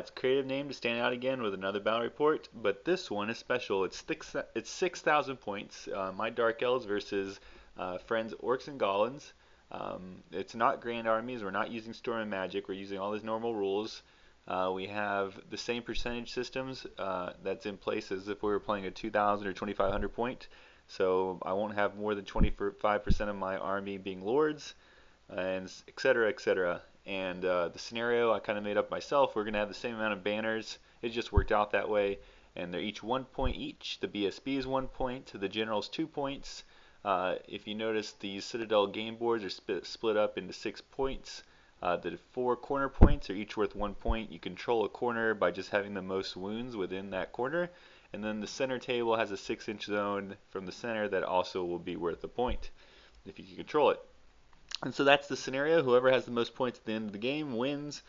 It's creative name to stand out again with another battle report, but this one is special. It's 6,000 points. My Dark Elves versus friends Orcs and Goblins. It's not grand armies. We're not using storm and magic. We're using all these normal rules. We have the same percentage systems that's in place as if we were playing a 2,000 or 2,500 point. So I won't have more than 25% of my army being lords, and etc. etc. And the scenario I kind of made up myself. We're going to have the same amount of banners. It just worked out that way. And they're each 1 point each. The BSB is 1 point. The general's 2 points. If you notice, these Citadel game boards are split up into 6 points. The 4 corner points are each worth 1 point. You control a corner by just having the most wounds within that corner. And then the center table has a 6-inch zone from the center that also will be worth a point if you can control it. And so that's the scenario. Whoever has the most points at the end of the game wins.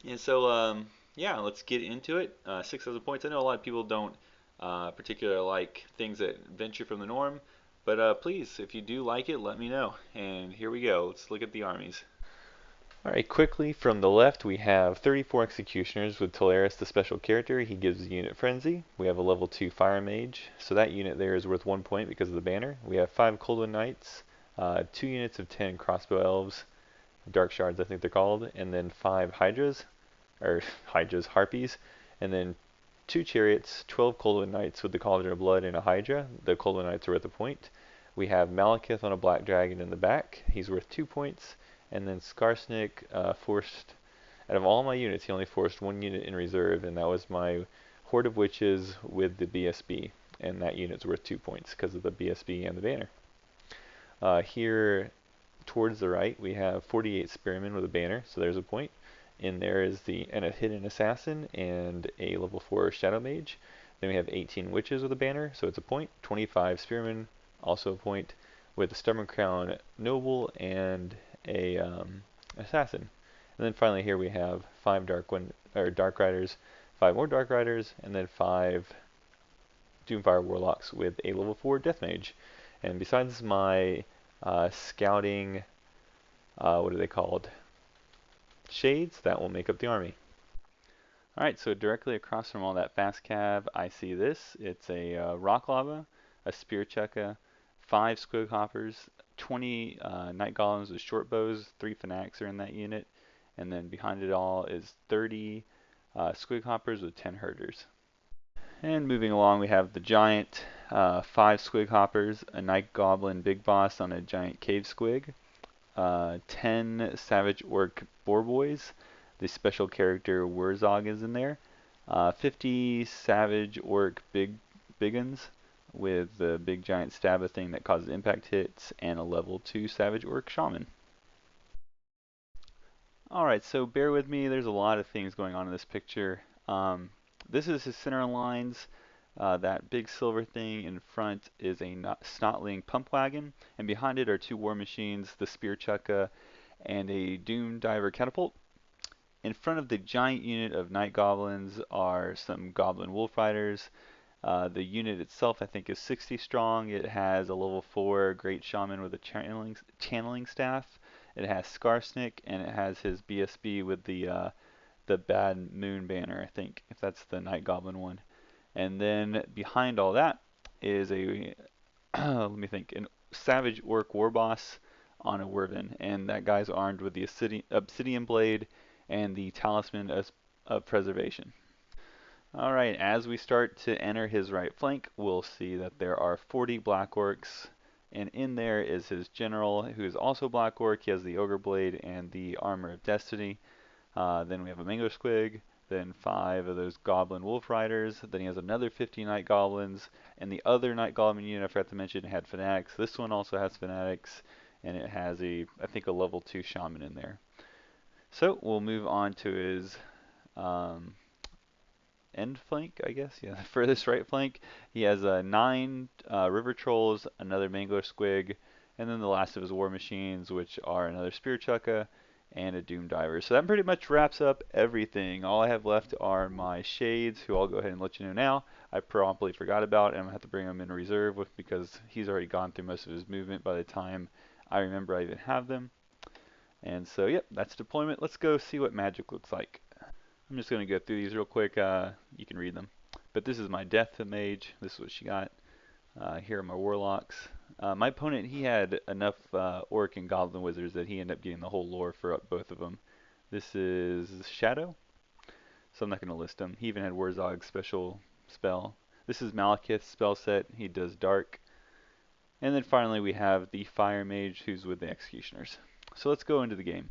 And so, yeah, let's get into it. 6,000 points. I know a lot of people don't particularly like things that venture from the norm. But please, if you do like it, let me know. And here we go. Let's look at the armies. Alright, quickly from the left we have 34 Executioners with Teleris, the special character. He gives the unit Frenzy. We have a level 2 Fire Mage, so that unit there is worth 1 point because of the banner. We have 5 Coldwind Knights, 2 units of 10 Crossbow Elves, Dark Shards I think they're called, and then 5 Hydras, or Hydras, Harpies, and then 2 Chariots, 12 Coldwind Knights with the Cauldron of Blood and a Hydra. The Coldwind Knights are worth a point. We have Malekith on a Black Dragon in the back. He's worth 2 points. And then Skarsnik forced, out of all my units, he only forced 1 unit in reserve, and that was my Horde of Witches with the BSB. And that unit's worth 2 points because of the BSB and the banner. Here, towards the right, we have 48 Spearmen with a banner, so there's a point. In there is and a Hidden Assassin and a level 4 Shadow Mage. Then we have 18 Witches with a banner, so it's a point. 25 Spearmen, also a point, with a Stubborn Crown Noble and a assassin. And then finally here we have 5 Dark Riders, 5 more Dark Riders, and then 5 Doomfire Warlocks with a level 4 Death Mage. And besides my scouting, what are they called? Shades, that will make up the army. Alright, so directly across from all that fast cav, I see this. It's a Rock Lava, a Spear Chukka, 5 Squig Hoppers, 20 Night Golems with short bows, 3 Fanatics are in that unit, and then behind it all is 30 Squig Hoppers with 10 Herders. And moving along we have the giant 5 Squig Hoppers, a Night Goblin Big Boss on a giant Cave Squig, 10 Savage Orc Boar Boys, the special character Wurrzag is in there, 50 Savage Orc Biggins, with the big giant stabba thing that causes impact hits, and a level 2 Savage Orc Shaman. Alright, so bear with me, there's a lot of things going on in this picture. This is his center lines. That big silver thing in front is a Snotling Pump Wagon, and behind it are 2 War Machines, the Spear Chukka, and a Doom Diver Catapult. In front of the giant unit of Night Goblins are some Goblin Wolf Riders. The unit itself I think is 60 strong. It has a level 4 Great Shaman with a channeling staff. It has Skarsnik, and it has his BSB with the Bad Moon banner, I think, if that's the Night Goblin one. And then behind all that is a let me think, an Savage Orc Warboss on a Wyvern, and that guy's armed with the Obsidian Blade and the Talisman of Preservation. Alright, as we start to enter his right flank, we'll see that there are 40 Black Orcs, and in there is his general, who is also Black Orc. He has the Ogre Blade and the Armor of Destiny. Then we have a Mango Squig, then 5 of those Goblin Wolf Riders, then he has another 50 Night Goblins, and the other Night Goblin unit I forgot to mention had Fanatics. This one also has Fanatics, and it has I think a level 2 Shaman in there. So we'll move on to his end flank, I guess, yeah, furthest right flank. He has 9 River Trolls, another Mango Squig, and then the last of his War Machines, which are another Spear Chukka and a Doom Diver. So that pretty much wraps up everything. All I have left are my Shades, who I'll go ahead and let you know now. I promptly forgot about, and I'm going to have to bring him in reserve because he's already gone through most of his movement by the time I remember I even have them. And so, yep, that's deployment. Let's go see what magic looks like. I'm just going to go through these real quick. You can read them. But this is my Death Mage. This is what she got. Here are my Warlocks. My opponent, he had enough Orc and Goblin Wizards that he ended up getting the whole lore for both of them. This is Shadow, so I'm not going to list him. He even had Wurrzag's special spell. This is Malekith's spell set. He does Dark. And then finally we have the Fire Mage who's with the Executioners. So let's go into the game.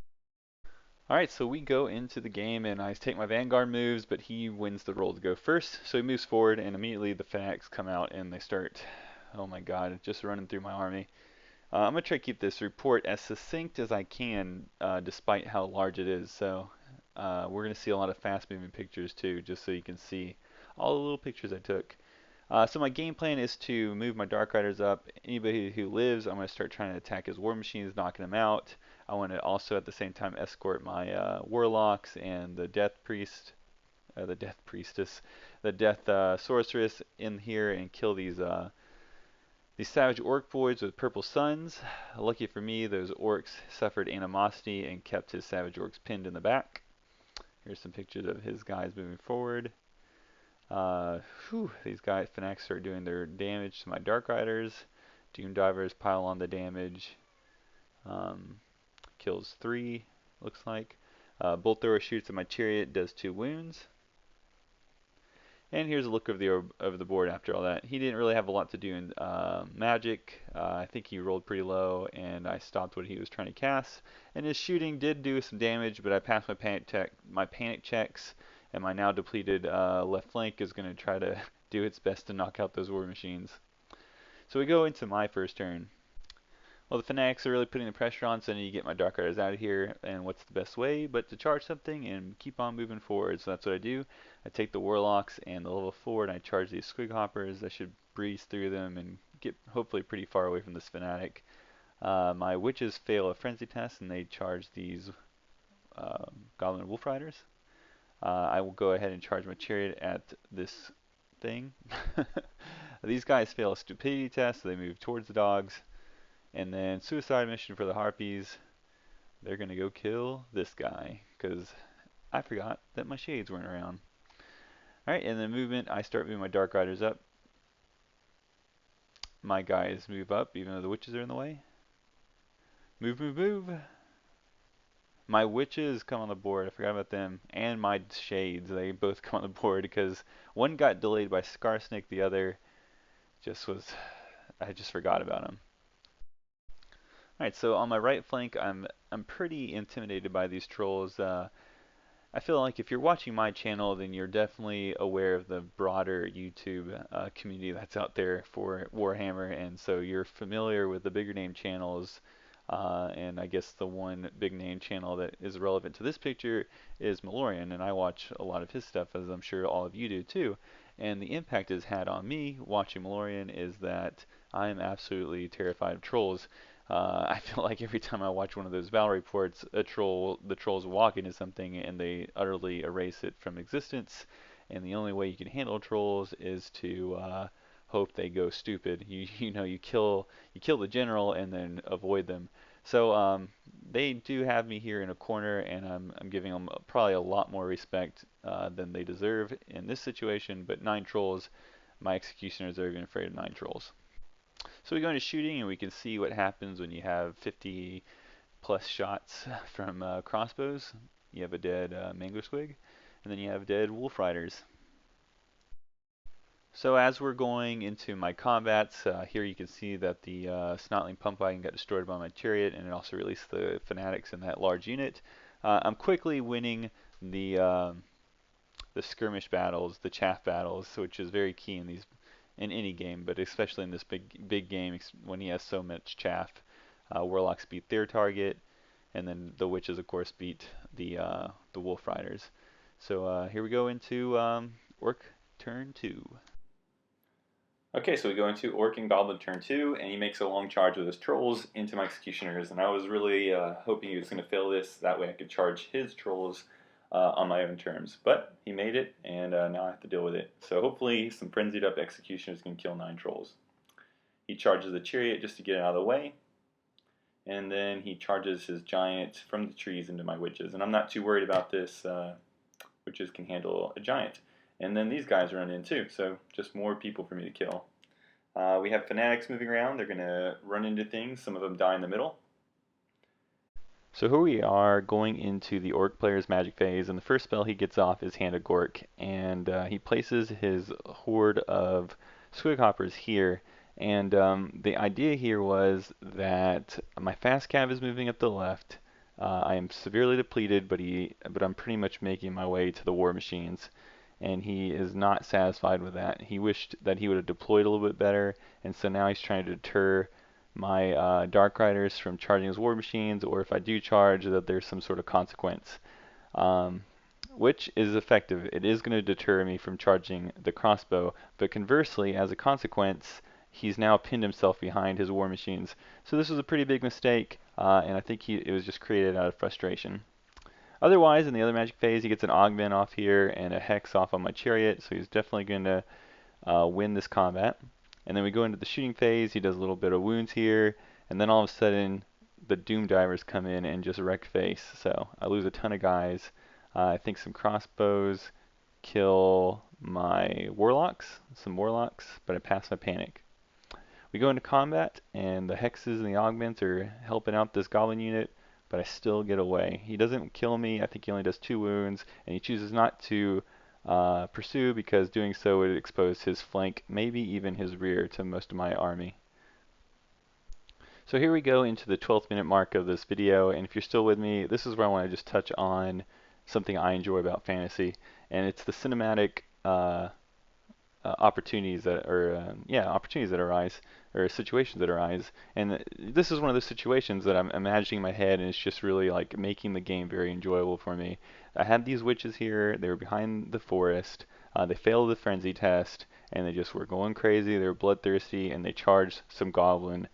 Alright, so we go into the game and I take my Vanguard moves, but he wins the roll to go first. So he moves forward and immediately the Fanatics come out and they start, oh my god, just running through my army. I'm going to try to keep this report as succinct as I can, despite how large it is. So we're going to see a lot of fast moving pictures too, just so you can see all the little pictures I took. So my game plan is to move my Dark Riders up. Anybody who lives, I'm going to start trying to attack his war machines, knocking them out. I want to also at the same time escort my Warlocks and the Death Priest, the Death Priestess, the Death Sorceress in here and kill these Savage Orc Voids with purple suns. Lucky for me, those Orcs suffered animosity and kept his Savage Orcs pinned in the back. Here's some pictures of his guys moving forward. These guys, Fanatics, start doing their damage to my Dark Riders. Doom Divers pile on the damage. Kills 3, looks like. Bolt Thrower shoots at my Chariot, does 2 wounds. And here's a look of the board after all that. He didn't really have a lot to do in magic. I think he rolled pretty low, and I stopped what he was trying to cast. And his shooting did do some damage, but I passed my panic checks. And my now depleted left flank is going to try to do its best to knock out those war machines. So we go into my first turn. Well, the Fanatics are really putting the pressure on, so I need to get my Dark Riders out of here. And what's the best way but to charge something and keep on moving forward? So that's what I do. I take the Warlocks and the level 4 and I charge these Squig Hoppers. I should breeze through them and get hopefully pretty far away from this Fanatic. My Witches fail a Frenzy test and they charge these Goblin Wolf Riders. I will go ahead and charge my Chariot at this thing. These guys fail a Stupidity test, so they move towards the dogs. And then Suicide Mission for the Harpies. They're going to go kill this guy, because I forgot that my Shades weren't around. Alright, and then movement, I start moving my Dark Riders up. My guys move up, even though the Witches are in the way. Move, move, move. My Witches come on the board, I forgot about them, and my Shades, they both come on the board because one got delayed by Skarsnik, the other I just forgot about him. Alright, so on my right flank, I'm pretty intimidated by these trolls. I feel like if you're watching my channel, then you're definitely aware of the broader YouTube community that's out there for Warhammer, and so you're familiar with the bigger name channels. And I guess the one big name channel that is relevant to this picture is Malorian, and I watch a lot of his stuff, as I'm sure all of you do too. And the impact it's had on me watching Malorian is that I am absolutely terrified of trolls. I feel like every time I watch one of those battle reports, the trolls walk into something and they utterly erase it from existence. And the only way you can handle trolls is to hope they go stupid. You kill the general and then avoid them. So they do have me here in a corner, and I'm giving them probably a lot more respect than they deserve in this situation. But 9 trolls, my executioners are even afraid of 9 trolls. So we go into shooting, and we can see what happens when you have 50 plus shots from crossbows. You have a dead Mangler Squig, and then you have dead Wolf Riders. So as we're going into my combats, here you can see that the Snotling Pump Wagon got destroyed by my Chariot, and it also released the Fanatics in that large unit. I'm quickly winning the skirmish battles, the chaff battles, which is very key in any game, but especially in this big game when he has so much chaff. Warlocks beat their target, and then the Witches, of course, beat the Wolf Riders. So here we go into Orc turn 2. Okay, so we go into Orc and Goblin turn 2, and he makes a long charge with his trolls into my executioners, and I was really hoping he was going to fail this, that way I could charge his trolls on my own terms. But he made it, and now I have to deal with it. So hopefully some frenzied up executioners can kill 9 trolls. He charges the Chariot just to get it out of the way, and then he charges his giant from the trees into my Witches. And I'm not too worried about this. witches can handle a giant. And then these guys run in too, so just more people for me to kill. We have fanatics moving around. They're going to run into things. Some of them die in the middle. So here we are going into the Orc player's magic phase, and the first spell he gets off is Hand of Gork, and he places his horde of Squighoppers here. And the idea here was that my fast cav is moving up the left. I am severely depleted, but I'm pretty much making my way to the war machines. And he is not satisfied with that. He wished that he would have deployed a little bit better, and so now he's trying to deter my Dark Riders from charging his war machines, or if I do charge, that there's some sort of consequence, which is effective. It is going to deter me from charging the crossbow, but conversely, as a consequence, he's now pinned himself behind his war machines. So this was a pretty big mistake, and I think it was just created out of frustration. Otherwise, in the other magic phase, he gets an augment off here and a hex off on my chariot, so he's definitely going to win this combat. And then we go into the shooting phase. He does a little bit of wounds here, and then all of a sudden, the Doom Divers come in and just wreck face. So I lose a ton of guys. I think some crossbows kill my warlocks, some warlocks, but I pass my panic. We go into combat, and the hexes and the augments are helping out this goblin unit, but I still get away. He doesn't kill me. I think he only does 2 wounds, and he chooses not to pursue because doing so would expose his flank, maybe even his rear, to most of my army. So here we go into the 12th minute mark of this video, and if you're still with me, this is where I want to just touch on something I enjoy about fantasy, and it's the cinematic opportunities that arise, or situations that arise. And this is one of those situations that I'm imagining in my head, and it's just really like making the game very enjoyable for me. I had these witches here. They were behind the forest. They failed the frenzy test, and they just were going crazy. They were bloodthirsty, and they charged some goblin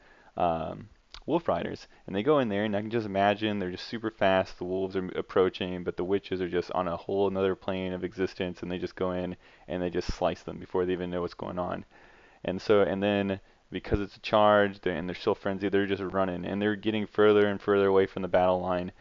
wolf riders, and they go in there, and I can just imagine they're just super fast. The wolves are approaching, but the witches are just on a whole another plane of existence, and they just go in and they just slice them before they even know what's going on. And then because it's a charge and they're still frenzied, they're just running, and they're getting further and further away from the battle line.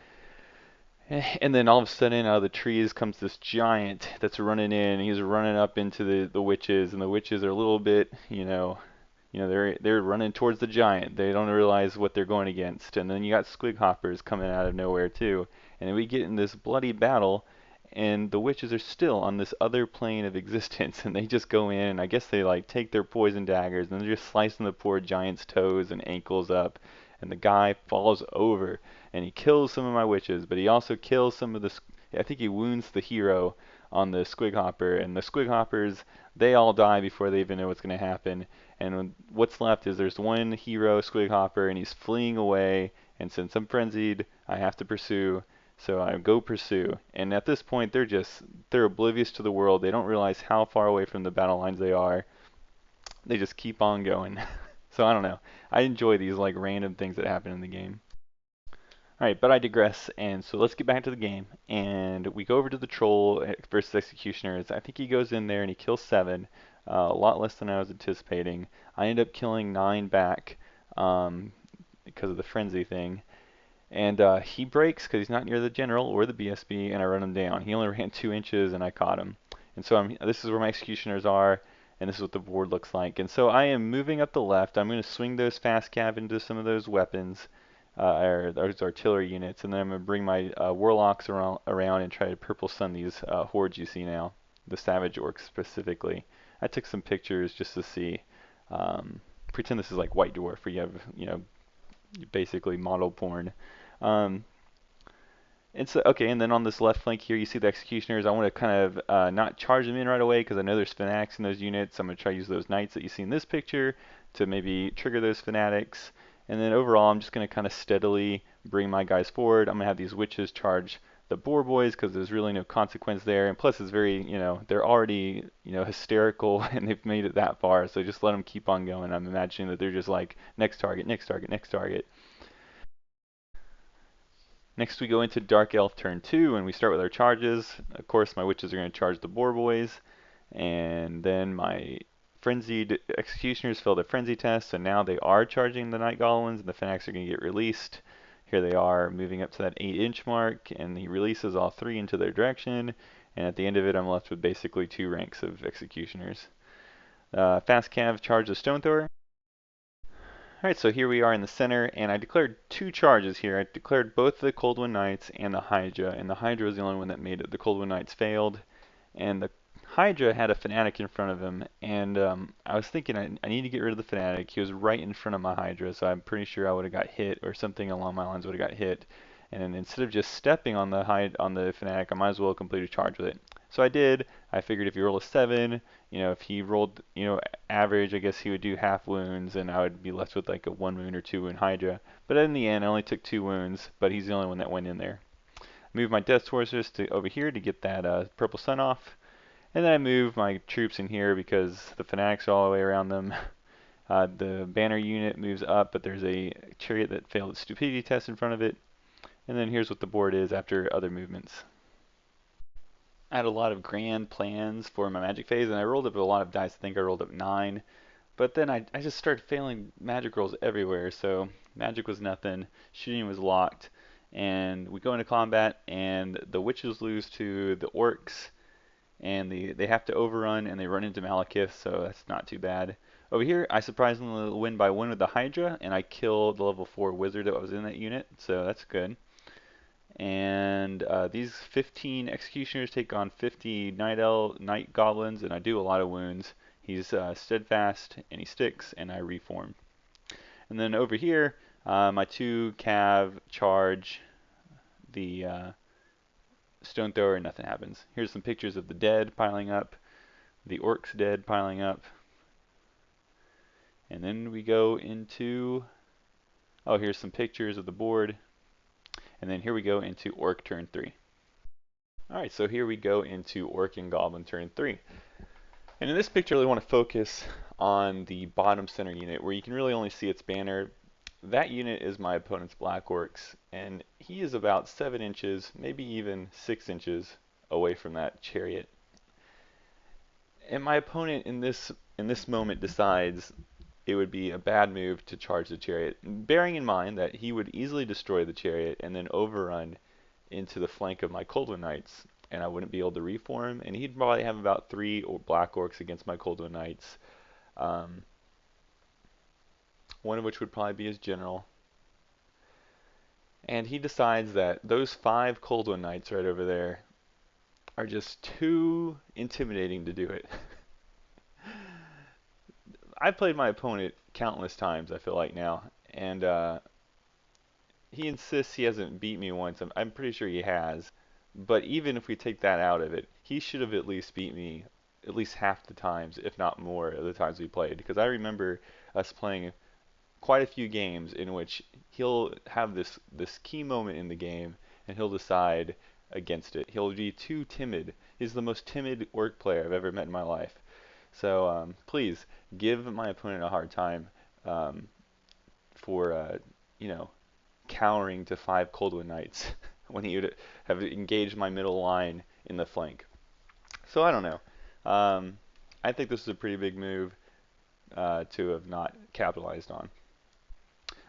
And then all of a sudden, out of the trees comes this giant that's running in. He's running up into the witches, and the witches are a little bit, they're running towards the giant. They don't realize what they're going against. And then you got Squighoppers coming out of nowhere too. And then we get in this bloody battle, and the witches are still on this other plane of existence, and they just go in, and I guess they like take their poison daggers, and they're just slicing the poor giant's toes and ankles up, and the guy falls over, and he kills some of my witches, but he also kills some of the, I think he wounds the hero on the Squighopper, and the Squighoppers, they all die before they even know what's going to happen. And what's left is there's one hero, Squighopper, and he's fleeing away, and since I'm frenzied, I have to pursue. So I go pursue, and at this point they're oblivious to the world. They don't realize how far away from the battle lines they are. They just keep on going. So I don't know. I enjoy these like random things that happen in the game. Alright, but I digress, and so let's get back to the game. And we go over to the troll versus executioners. I think he goes in there and he kills 7, a lot less than I was anticipating. I end up killing 9 back because of the frenzy thing. And he breaks because he's not near the general or the BSB, and I run him down. He only ran 2 inches, and I caught him. And so this is where my executioners are, and this is what the board looks like. And so I am moving up the left. I'm going to swing those fast cav into some of those weapons, or those artillery units, and then I'm going to bring my warlocks around and try to purple sun these hordes you see now, the savage orcs specifically. I took some pictures just to see. Pretend this is like White Dwarf, where you have, basically model porn. And so, okay, and then on this left flank here, you see the executioners. I want to kind of not charge them in right away because I know there's fanatics in those units. I'm going to try to use those knights that you see in this picture to maybe trigger those fanatics. And then overall, I'm just going to kind of steadily bring my guys forward. I'm going to have these witches charge the boar boys because there's really no consequence there. And plus, it's very, they're already, hysterical and they've made it that far. So just let them keep on going. I'm imagining that they're just like, next target, next target, next target. Next we go into Dark Elf turn 2, and we start with our charges. Of course, my witches are going to charge the boar boys, and then my frenzied executioners fail the frenzy test, and now they are charging the night goblins, and the fanatics are going to get released. Here they are moving up to that 8-inch mark, and he releases all 3 into their direction, and at the end of it I'm left with basically 2 ranks of executioners. Fast Cav charge the Stone Thrower. Alright, so here we are in the center, and I declared 2 charges here. I declared both the Coldwind Knights and the Hydra, and the Hydra was the only one that made it. The Coldwind Knights failed, and the Hydra had a Fanatic in front of him, and I was thinking I need to get rid of the Fanatic. He was right in front of my Hydra, so I'm pretty sure I would have got hit, or something along my lines would have got hit. And then instead of just stepping on the Fanatic, I might as well complete a charge with it. So I did. I figured if you roll a 7, if he rolled, average, I guess he would do half wounds, and I would be left with like a 1 wound or 2 wound Hydra. But in the end, I only took 2 wounds, but he's the only one that went in there. Move my Death Forces to over here to get that purple sun off. And then I move my troops in here because the Fanatics are all the way around them. The banner unit moves up, but there's a chariot that failed its stupidity test in front of it. And then here's what the board is after other movements. I had a lot of grand plans for my magic phase, and I rolled up a lot of dice. I think I rolled up 9. But then I just started failing magic rolls everywhere, so magic was nothing, shooting was locked, and we go into combat, and the witches lose to the orcs, and they have to overrun, and they run into Malekith, so that's not too bad. Over here, I surprisingly win by 1 with the Hydra, and I kill the level 4 wizard that was in that unit, so that's good. And these 15 executioners take on 50 night goblins, and I do a lot of wounds. He's steadfast, and he sticks, and I reform. And then over here, my 2 cav charge the Stone Thrower, and nothing happens. Here's some pictures of the dead piling up, the orcs dead piling up. And then we go into, oh, here's some pictures of the board. And then here we go into Orc turn 3. Alright, so here we go into Orc and Goblin turn 3. And in this picture I really want to focus on the bottom center unit where you can really only see its banner. That unit is my opponent's Black Orcs, and he is about 7 inches, maybe even 6 inches away from that chariot. And my opponent in this moment decides it would be a bad move to charge the chariot, bearing in mind that he would easily destroy the chariot and then overrun into the flank of my Coldwind Knights, and I wouldn't be able to reform, and he'd probably have about 3 Black Orcs against my Coldwind Knights, one of which would probably be his general. And he decides that those 5 Coldwind Knights right over there are just too intimidating to do it. I've played my opponent countless times, I feel like now, and he insists he hasn't beat me once. I'm pretty sure he has, but even if we take that out of it, he should have at least beat me at least half the times, if not more, of the times we played, because I remember us playing quite a few games in which he'll have this key moment in the game, and he'll decide against it. He'll be too timid. He's the most timid orc player I've ever met in my life. So please give my opponent a hard time for cowering to 5 Coldwind Knights when he would have engaged my middle line in the flank. So I don't know. I think this is a pretty big move to have not capitalized on.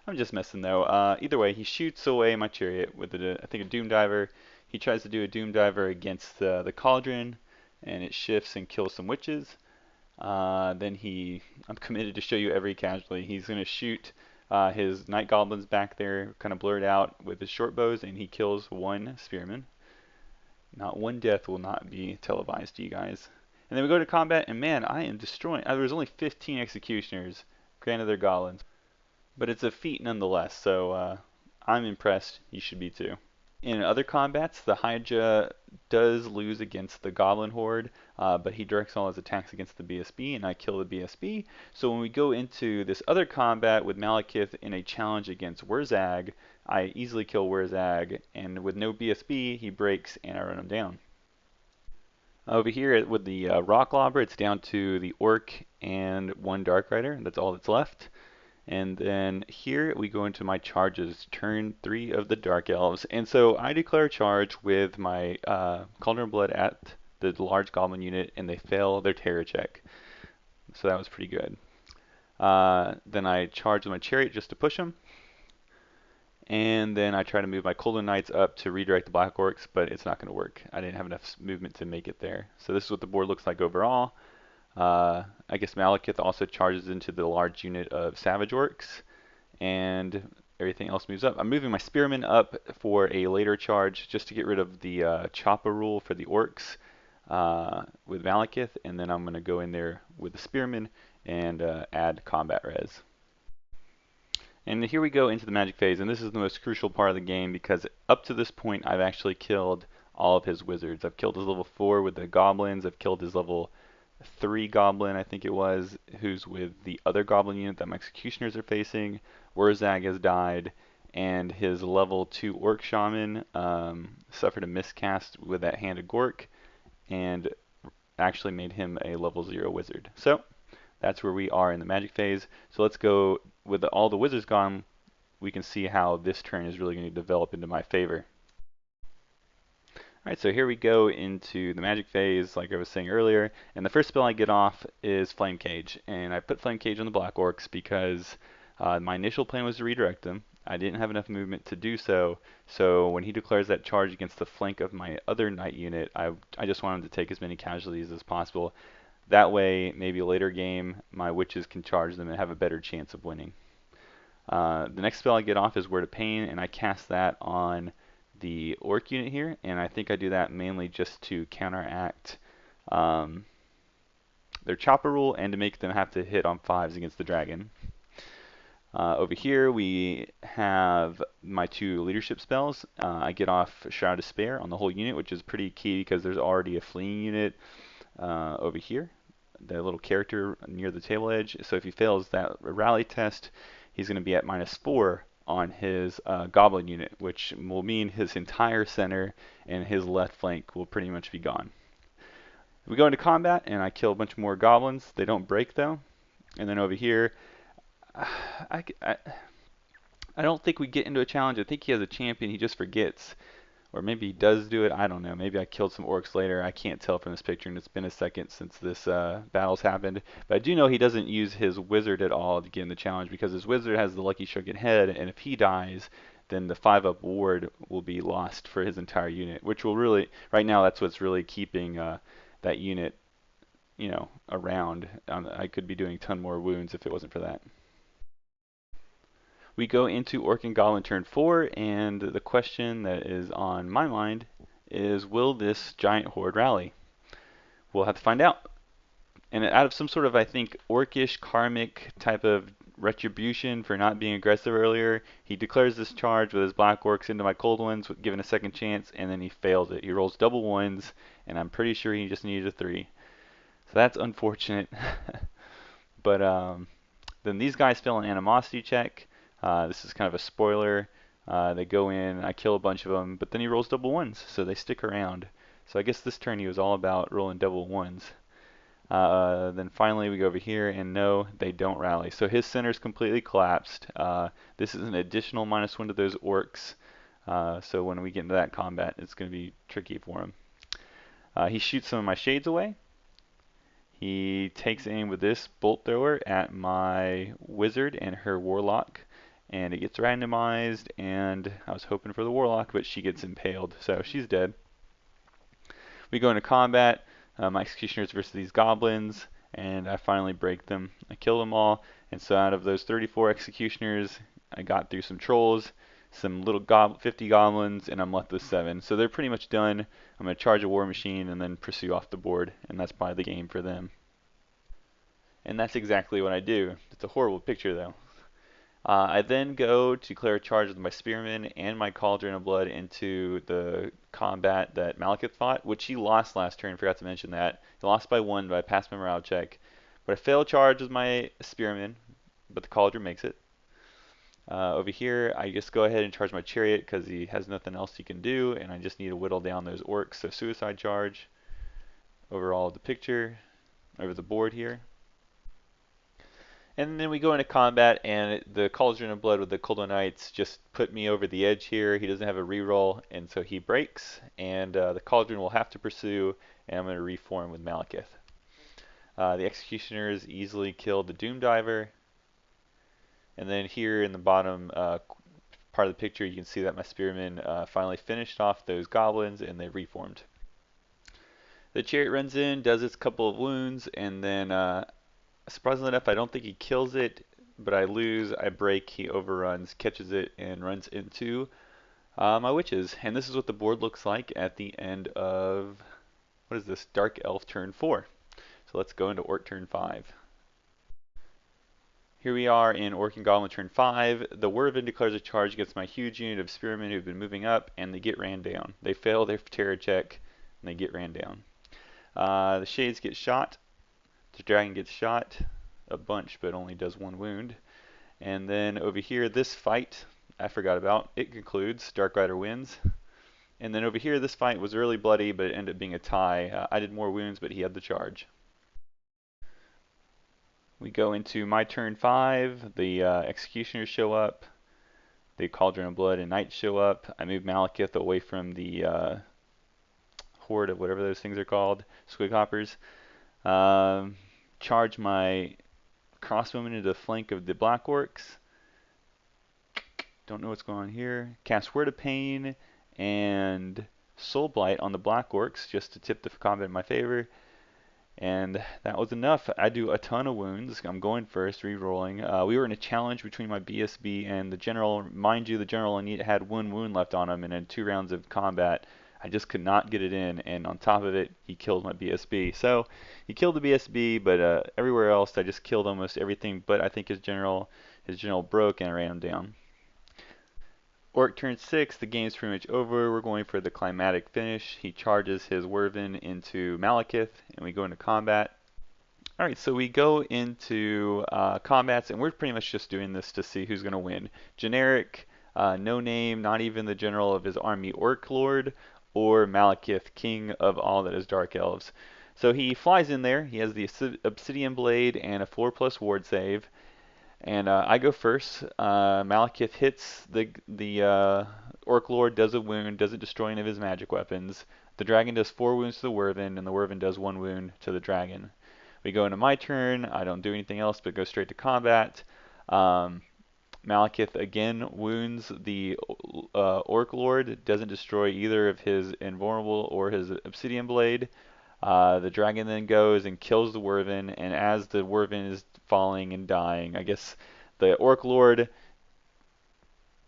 I'm just messing though. Either way, he shoots away my chariot with I think a Doom Diver. He tries to do a Doom Diver against the Cauldron, and it shifts and kills some witches. Then I'm committed to show you every casualty. He's going to shoot his Night Goblins back there, kind of blurred out with his short bows, and he kills 1 Spearman. Not one death will not be televised to you guys. And then we go to combat, and man, I am destroying. There's only 15 executioners. Granted, they're goblins, but it's a feat nonetheless. So I'm impressed. You should be too. In other combats, the Hydra does lose against the Goblin Horde, but he directs all his attacks against the BSB, and I kill the BSB. So when we go into this other combat with Malekith in a challenge against Wurrzag, I easily kill Wurrzag, and with no BSB, he breaks, and I run him down. Over here with the Rock Lobber, it's down to the Orc and 1 Dark Rider. That's all that's left. And then here we go into my charges, turn 3 of the Dark Elves. And so I declare charge with my Cauldron of Blood at the large goblin unit, and they fail their terror check. So that was pretty good. Then I charge with my chariot just to push them. And then I try to move my Golden Knights up to redirect the Black Orcs, but it's not going to work. I didn't have enough movement to make it there. So this is what the board looks like overall. I guess Malekith also charges into the large unit of Savage Orcs, and everything else moves up. I'm moving my Spearmen up for a later charge just to get rid of the Chopper rule for the Orcs with Malekith, and then I'm going to go in there with the Spearmen and add combat res. And here we go into the magic phase, and this is the most crucial part of the game because up to this point I've actually killed all of his wizards. I've killed his level 4 with the goblins, I've killed his level 3 goblin, I think it was, who's with the other goblin unit that my executioners are facing. Wurrzag has died, and his level 2 orc shaman suffered a miscast with that hand of Gork, and actually made him a level 0 wizard. So that's where we are in the magic phase. So let's go, with all the wizards gone, we can see how this turn is really going to develop into my favor. Alright, so here we go into the magic phase, like I was saying earlier, and the first spell I get off is Flame Cage, and I put Flame Cage on the Black Orcs because my initial plan was to redirect them. I didn't have enough movement to do so, so when he declares that charge against the flank of my other knight unit, I just want him to take as many casualties as possible. That way, maybe a later game, my witches can charge them and have a better chance of winning. The next spell I get off is Word of Pain, and I cast that on the orc unit here, and I think I do that mainly just to counteract their chopper rule and to make them have to hit on 5s against the dragon. Over here we have my 2 leadership spells. I get off Shroud of Despair on the whole unit, which is pretty key because there's already a fleeing unit over here, the little character near the table edge. So if he fails that rally test, he's going to be at -4 on his goblin unit, which will mean his entire center and his left flank will pretty much be gone. We go into combat and I kill a bunch more goblins. They don't break though. And then over here, I don't think we get into a challenge. I think he has a champion, he just forgets. Or maybe he does do it, I don't know. Maybe I killed some orcs later. I can't tell from this picture, and it's been a second since this battle's happened. But I do know he doesn't use his wizard at all to get in the challenge, because his wizard has the Lucky Shrunken Head, and if he dies, then the 5-up ward will be lost for his entire unit, which will really, right now, that's what's really keeping that unit, you know, around. I could be doing a ton more wounds if it wasn't for that. We go into Orc and Goblin turn 4, and the question that is on my mind is, will this giant horde rally? We'll have to find out. And out of some sort of, I think, orcish karmic type of retribution for not being aggressive earlier, he declares this charge with his black orcs into my cold ones, given a second chance, and then he fails it. He rolls double 1s, and I'm pretty sure he just needed a 3. So that's unfortunate. But then these guys fail an animosity check. This is kind of a spoiler. They go in, I kill a bunch of them, but then he rolls double 1s, so they stick around. So I guess this turn he was all about rolling double 1s. Then finally we go over here, and no, they don't rally. So his center's completely collapsed. This is an additional -1 to those orcs. So when we get into that combat, it's going to be tricky for him. He shoots some of my shades away. He takes aim with this bolt thrower at my wizard and her warlock, and it gets randomized, and I was hoping for the warlock, but she gets impaled, so she's dead. We go into combat, my executioners versus these goblins, and I finally break them. I kill them all, and so out of those 34 executioners, I got through some trolls, some little 50 goblins, and I'm left with 7. So they're pretty much done. I'm going to charge a war machine and then pursue off the board, and that's probably the game for them. And that's exactly what I do. It's a horrible picture though. I then go to declare a charge with my spearmen and my cauldron of blood into the combat that Malekith fought, which he lost last turn. Forgot to mention that. He lost by 1, but I passed my morale check. But I failed charge with my spearmen, but the cauldron makes it. Over here, I just go ahead and charge my chariot because he has nothing else he can do, and I just need to whittle down those orcs. So suicide charge over all of the picture, over the board here. And then we go into combat, and the Cauldron of Blood with the Cold Knights just put me over the edge here. He doesn't have a reroll, and so he breaks, and the Cauldron will have to pursue, and I'm going to reform with Malekith. The Executioners easily killed the Doom Diver. And then here in the bottom part of the picture, you can see that my spearmen finally finished off those goblins and they reformed. The chariot runs in, does its couple of wounds, and then surprisingly enough, I don't think he kills it, but I lose, I break, he overruns, catches it, and runs into my witches. And this is what the board looks like at the end of, what is this, Dark Elf turn 4. So let's go into Orc turn 5. Here we are in Orc and Goblin turn 5. The Wurrzag declares a charge against my huge unit of spearmen who've been moving up, and they get ran down. They fail their terror check, and they get ran down. The Shades get shot. The Dragon gets shot a bunch, but only does 1 wound. And then over here, this fight, I forgot about. It concludes. Dark Rider wins. And then over here, this fight was really bloody, but it ended up being a tie. I did more wounds, but he had the charge. We go into my turn 5. The Executioners show up. The Cauldron of Blood and Knights show up. I move Malekith away from the horde of whatever those things are called, Squighoppers. Charge my crossbowmen into the flank of the Black Orcs. Don't know what's going on here. Cast Word of Pain and Soul Blight on the Black Orcs just to tip the combat in my favor. And that was enough. I do a ton of wounds. I'm going first, re-rolling. We were in a challenge between my BSB and the general. Mind you, the general had 1 wound left on him, and in 2 rounds of combat, I just could not get it in. And on top of it, he killed my BSB. So he killed the BSB, but everywhere else, I just killed almost everything. But I think his general broke, and I ran him down. Orc turn 6, the game's pretty much over. We're going for the climatic finish. He charges his Wurrzag into Malekith, and we go into combat. Alright, so we go into combats, and we're pretty much just doing this to see who's going to win. Generic, no name, not even the general of his army, Orc Lord, or Malekith, king of all that is Dark Elves. So he flies in there. He has the Obsidian Blade and a 4+ ward save. And I go first. Malekith hits the Orc Lord, does a wound, doesn't destroy any of his magic weapons. The dragon does 4 wounds to the Wurrzag, and the Wurrzag does 1 wound to the dragon. We go into my turn. I don't do anything else but go straight to combat. Malekith again wounds the Orc Lord, doesn't destroy either of his invulnerable or his Obsidian Blade. The dragon then goes and kills the Wurrzag, and as the Wurrzag is falling and dying, I guess the Orc Lord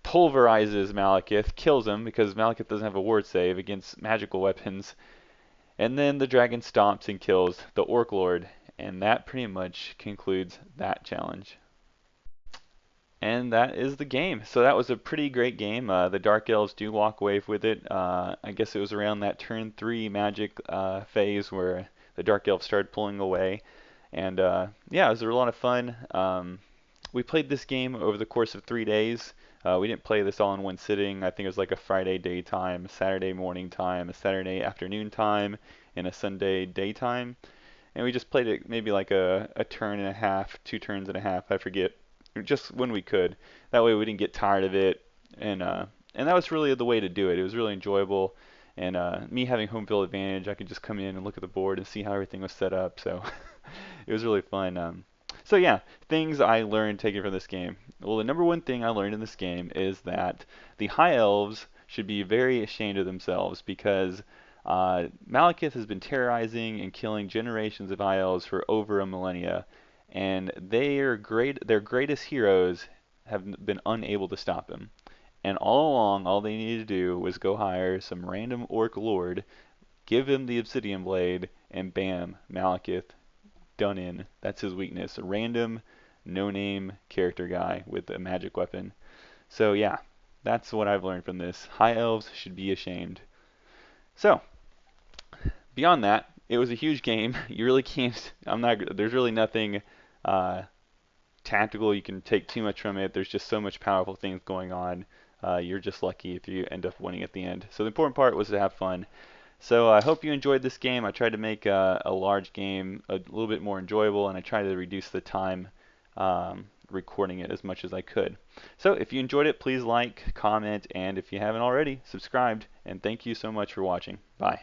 pulverizes Malekith, kills him because Malekith doesn't have a ward save against magical weapons, and then the dragon stomps and kills the Orc Lord, and that pretty much concludes that challenge. And that is the game. So that was a pretty great game. The Dark Elves do walk away with it. I guess it was around that turn 3 magic phase where the Dark Elves started pulling away. And yeah, it was a lot of fun. We played this game over the course of 3 days. We didn't play this all in one sitting. I think it was like a Friday daytime, a Saturday morning time, a Saturday afternoon time, and a Sunday daytime. And we just played it maybe like a turn and a half, 2 turns and a half, I forget. Just when we could. That way we didn't get tired of it, and that was really the way to do it. It was really enjoyable, and me having home field advantage, I could just come in and look at the board and see how everything was set up. So it was really fun. So yeah, things I learned taken from this game. Well, the number 1 thing I learned in this game is that the High Elves should be very ashamed of themselves because Malekith has been terrorizing and killing generations of High Elves for over a millennia. And their greatest heroes have been unable to stop him. And all along, all they needed to do was go hire some random Orc Lord, give him the Obsidian Blade, and bam, Malekith, done in. That's his weakness. A random, no-name character guy with a magic weapon. So yeah, that's what I've learned from this. High Elves should be ashamed. So, beyond that, it was a huge game. You really can't, there's really nothing tactical you can take too much from it. There's just so much powerful things going on. You're just lucky if you end up winning at the end. So the important part was to have fun. So I hope you enjoyed this game. I tried to make a large game a little bit more enjoyable, and I tried to reduce the time recording it as much as I could. So if you enjoyed it, please like, comment, and if you haven't already, subscribed. And thank you so much for watching. Bye.